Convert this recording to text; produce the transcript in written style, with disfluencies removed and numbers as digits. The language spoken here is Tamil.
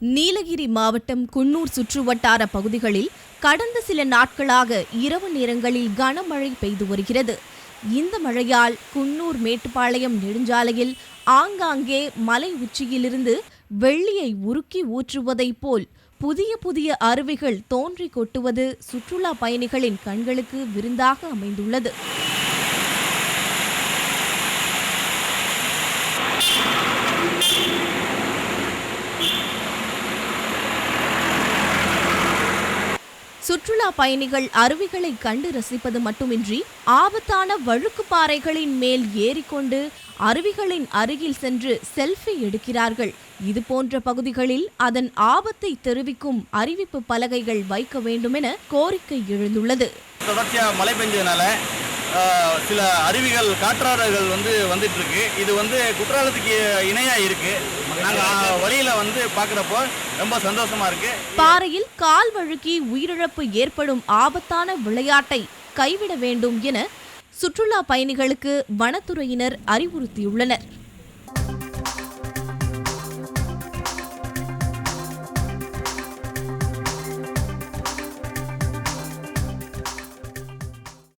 நீலகிரி மாவட்டம் குன்னூர் சுற்றுவட்டார பகுதிகளில் கடந்த சில நாட்களாக இரவு நேரங்களில் கனமழை பெய்து வருகிறது. இந்த மழையால் குன்னூர் மேட்டுப்பாளையம் நெடுஞ்சாலையில் ஆங்காங்கே மலை உச்சியிலிருந்து வெள்ளியை உருக்கி ஊற்றுவதைப் போல் புதிய புதிய அருவிகள் தோன்றி கொட்டுவது சுற்றுலா பயணிகளின் கண்களுக்கு விருந்தாக அமைந்துள்ளது. சுற்றுலா பயணிகள் அருவிகளை கண்டு ரசிப்பது மட்டுமின்றி ஆபத்தான வழுக்கு பாறைகளின் மேல் ஏறிக்கொண்டு அருவிகளின் அருகில் சென்று செல்ஃபி எடுக்கிறார்கள். இதுபோன்ற பகுதிகளில் அதன் ஆபத்தை தெரிவிக்கும் அறிவிப்பு பலகைகள் வைக்க வேண்டுமென கோரிக்கை எழுந்துள்ளது. தொடர்ச்சியா மழை பெஞ்சதுனால சில அருவிகள் காற்றாறுகள் வந்துட்டு இருக்கு. இது குற்றாலத்துக்கு இணையா இருக்கு. நாங்க வழியில பாக்குறப்போ ரொம்ப சந்தோஷமா இருக்கு. பாறையில் கால் வழுக்கி உயிரிழப்பு ஏற்படும் ஆபத்தான விளையாட்டை கைவிட வேண்டும் என சுற்றுலா பயணிகளுக்கு வனத்துறையினர் அறிவுறுத்தியுள்ளனர்.